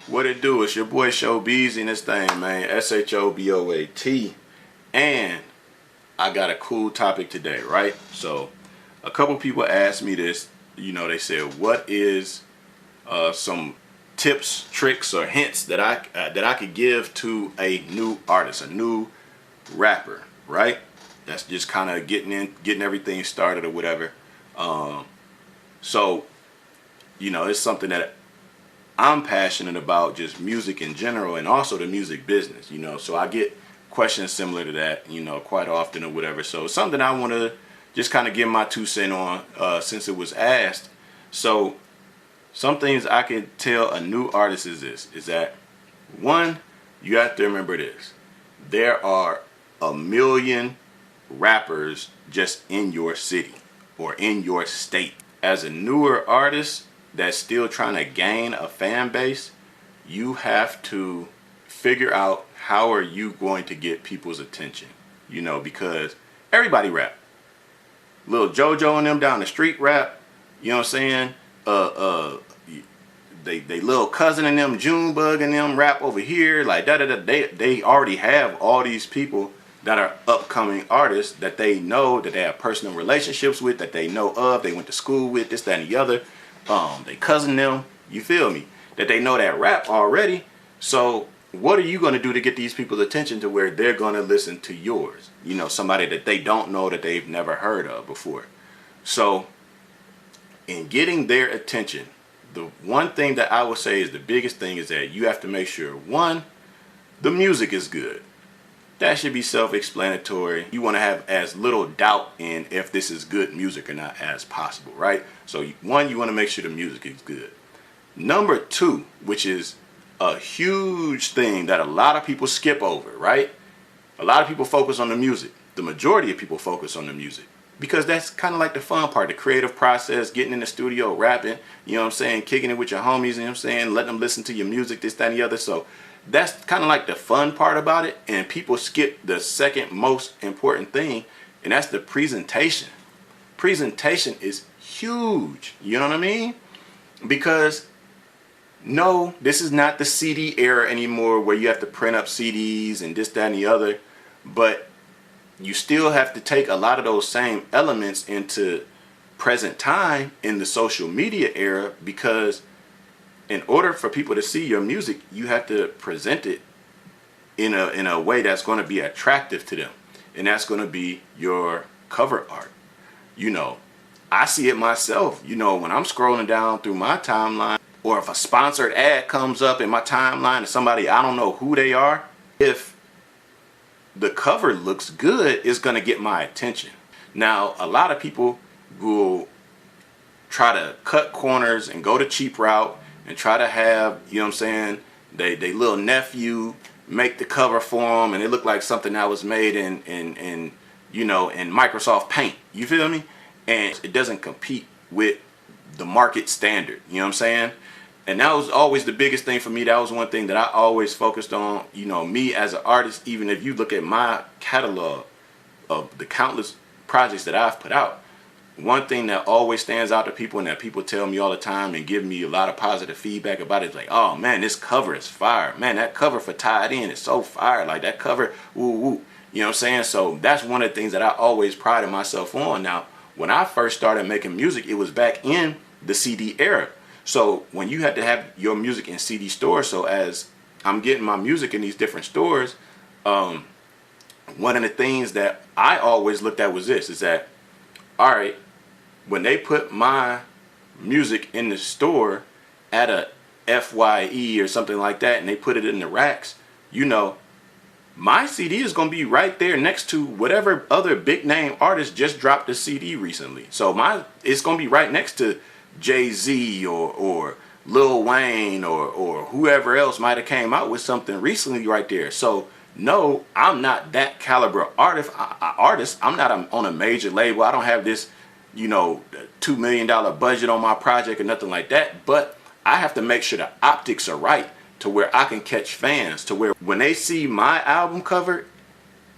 What it do? It's your boy Shoboat in this thing, man. Shoboat. And I got a cool topic today, right? So, a couple people asked me this. You know, they said, "What is some tips, tricks, or hints that I could give to a new artist, a new rapper, right? That's just kind of getting everything started or whatever." So, you know, it's something that I'm passionate about, just music in general, and also the music business, you know. So I get questions similar to that, you know, quite often or whatever. So it's something I want to just kind of give my 2 cents on since it was asked. So some things I can tell a new artist is that one, you have to remember this: there are a million rappers just in your city or in your state. As a newer artist that's still trying to gain a fan base, you have to figure out how are you going to get people's attention, you know, because everybody rap. Little JoJo and them down the street rap, you know what I'm saying? They little cousin and them, Junebug and them rap over here, like they already have all these people that are upcoming artists that they know, that they have personal relationships with, that they know of, they went to school with, this, that, and the other. They cousin them, you feel me? That they know that rap already. So what are you going to do to get these people's attention to where they're going to listen to yours? You know, somebody that they don't know, that they've never heard of before. So in getting their attention, the one thing that I would say is the biggest thing is that you have to make sure, one, the music is good. That should be self-explanatory. You want to have as little doubt in if this is good music or not as possible, right? So one, you want to make sure the music is good. Number two, which is a huge thing that a lot of people skip over, right? A lot of people focus on the music. The majority of people focus on the music because that's kind of like the fun part, the creative process, getting in the studio, rapping, you know what I'm saying, kicking it with your homies, you know what I'm saying, letting them listen to your music, this, that, and the other. So that's kind of like the fun part about it, and people skip the second most important thing, and that's the presentation. Presentation is huge, you know what I mean? Because no, this is not the CD era anymore where you have to print up CDs and this, that, and the other, but you still have to take a lot of those same elements into present time in the social media era, because in order for people to see your music, you have to present it in a way that's going to be attractive to them. And that's going to be your cover art. You know, I see it myself, you know, when I'm scrolling down through my timeline, or if a sponsored ad comes up in my timeline and somebody, I don't know who they are, if the cover looks good, it's going to get my attention. Now, a lot of people will try to cut corners and go the cheap route and try to have, you know what I'm saying, they little nephew make the cover for them, and it look like something that was made in you know, in Microsoft Paint. You feel me? And it doesn't compete with the market standard. You know what I'm saying? And that was always the biggest thing for me. That was one thing that I always focused on. You know, me as an artist, even if you look at my catalog of the countless projects that I've put out, one thing that always stands out to people, and that people tell me all the time and give me a lot of positive feedback about it, is like, oh man, this cover is fire. Man, that cover for Tied In is so fire. Like that cover, woo woo. You know what I'm saying? So that's one of the things that I always prided myself on. Now, when I first started making music, it was back in the CD era. So when you had to have your music in CD stores, so as I'm getting my music in these different stores, one of the things that I always looked at was this, is that, all right, when they put my music in the store at a FYE or something like that, and they put it in the racks, you know, my CD is going to be right there next to whatever other big name artist just dropped a CD recently. So it's going to be right next to Jay-Z or Lil Wayne or whoever else might have came out with something recently right there. So no, I'm not that caliber artist. I'm not on a major label. I don't have this, you know, $2 million budget on my project or nothing like that. But I have to make sure the optics are right to where I can catch fans, to where when they see my album cover,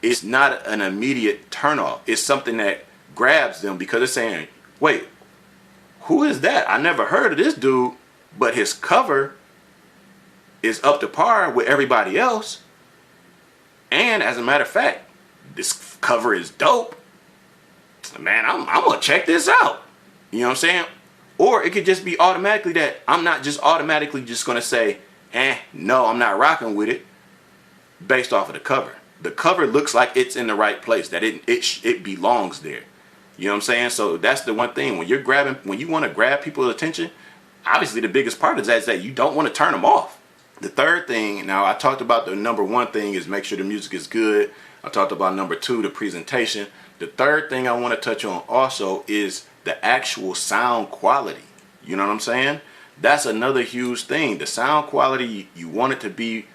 it's not an immediate turnoff. It's something that grabs them because they're saying, wait, who is that? I never heard of this dude, but his cover is up to par with everybody else, and as a matter of fact, this cover is dope, man, I'm gonna check this out. You know what I'm saying? Or it could just be automatically that I'm not just automatically just gonna say, no, I'm not rocking with it based off of the cover. The cover looks like it's in the right place, that it belongs there. You know what I'm saying? So that's the one thing when you want to grab people's attention. Obviously, the biggest part of that is that you don't want to turn them off. The third thing, now I talked about the number one thing is make sure the music is good. I talked about number two, the presentation. The third thing I want to touch on also is the actual sound quality. You know what I'm saying? That's another huge thing. The sound quality, you want it to be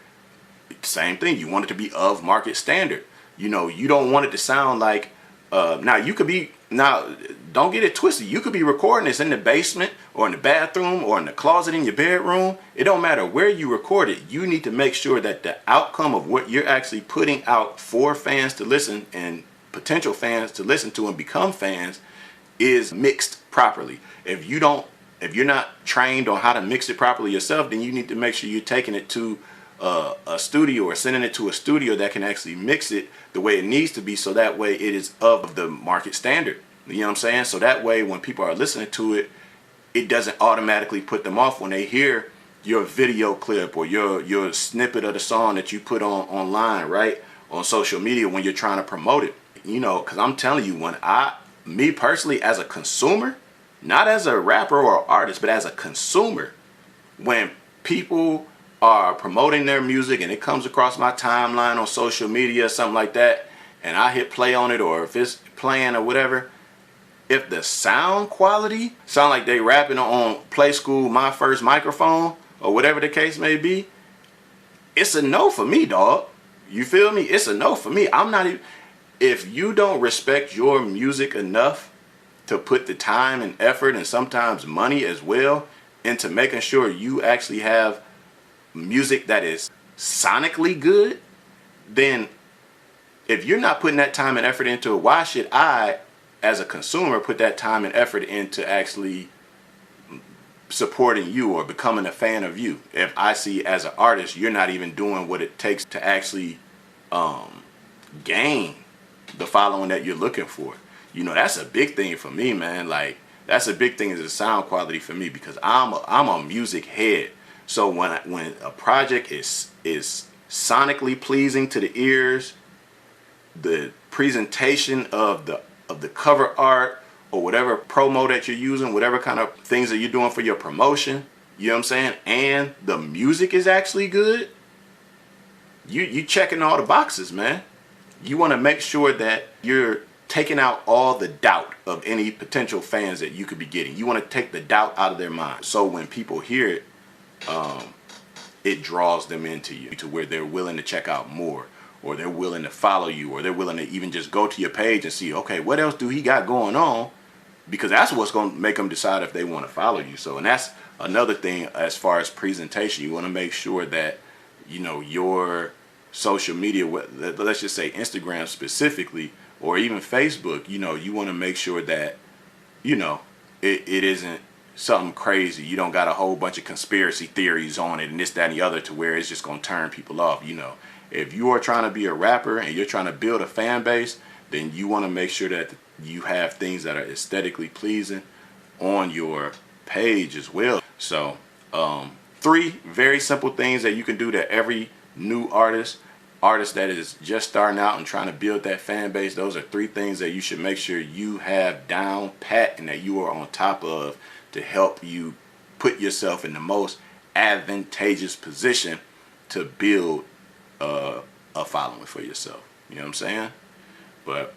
same thing. You want it to be of market standard. You know, you don't want it to sound like now don't get it twisted. You could be recording this in the basement or in the bathroom or in the closet in your bedroom. It don't matter where you record it. You need to make sure that the outcome of what you're actually putting out for fans to listen and potential fans to listen to and become fans is mixed properly. If you're not trained on how to mix it properly yourself, then you need to make sure you're taking it to a studio or sending it to a studio that can actually mix it the way it needs to be, so that way it is of the market standard. You know what I'm saying? So that way when people are listening to it, it doesn't automatically put them off when they hear your video clip or your snippet of the song that you put online, right, on social media when you're trying to promote it. You know, because I'm telling you, me personally as a consumer, not as a rapper or artist, but as a consumer, when people are promoting their music and it comes across my timeline on social media or something like that, and I hit play on it, or if it's playing or whatever, if the sound quality sound like they rapping on Play School My First Microphone or whatever the case may be, it's a no for me, dog. You feel me? It's a no for me. I'm not even, if you don't respect your music enough to put the time and effort and sometimes money as well into making sure you actually have music that is sonically good, then if you're not putting that time and effort into it, why should I as a consumer put that time and effort into actually supporting you or becoming a fan of you if I see as an artist you're not even doing what it takes to actually gain the following that you're looking for? You know, that's a big thing for me, man. Like, that's a big thing, is the sound quality for me, because I'm a music head. So when a project is sonically pleasing to the ears, the presentation of the cover art or whatever promo that you're using, whatever kind of things that you're doing for your promotion, you know what I'm saying, and the music is actually good, you checking all the boxes, man. You want to make sure that you're taking out all the doubt of any potential fans that you could be getting. You want to take the doubt out of their mind. So when people hear it, it draws them into you to where they're willing to check out more, or they're willing to follow you, or they're willing to even just go to your page and see, okay, what else do he got going on? Because that's what's going to make them decide if they want to follow you. So, and that's another thing as far as presentation. You want to make sure that, you know, your social media, let's just say Instagram specifically, or even Facebook, you know, you want to make sure that, you know, it isn't something crazy. You don't got a whole bunch of conspiracy theories on it and this, that, and the other, to where it's just going to turn people off. You know, if you are trying to be a rapper and you're trying to build a fan base, then you want to make sure that you have things that are aesthetically pleasing on your page as well. So 3 very simple things that you can do that every new artist that is just starting out and trying to build that fan base, those are 3 things that you should make sure you have down pat and that you are on top of, to help you put yourself in the most advantageous position to build a following for yourself. You know what I'm saying? But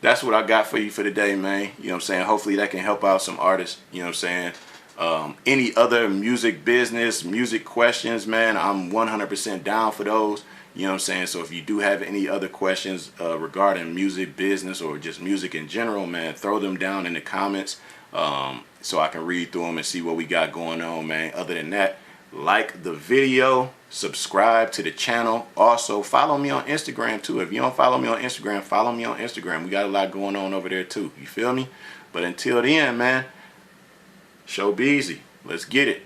that's what I got for you for today, man. You know what I'm saying? Hopefully that can help out some artists. You know what I'm saying? Any other music business, music questions, man, I'm 100% down for those. You know what I'm saying? So if you do have any other questions regarding music business or just music in general, man, throw them down in the comments so I can read through them and see what we got going on, man. Other than that, like the video, subscribe to the channel. Also, follow me on Instagram too. If you don't follow me on Instagram, follow me on Instagram. We got a lot going on over there too. You feel me? But until then, man, Shobeezy, let's get it.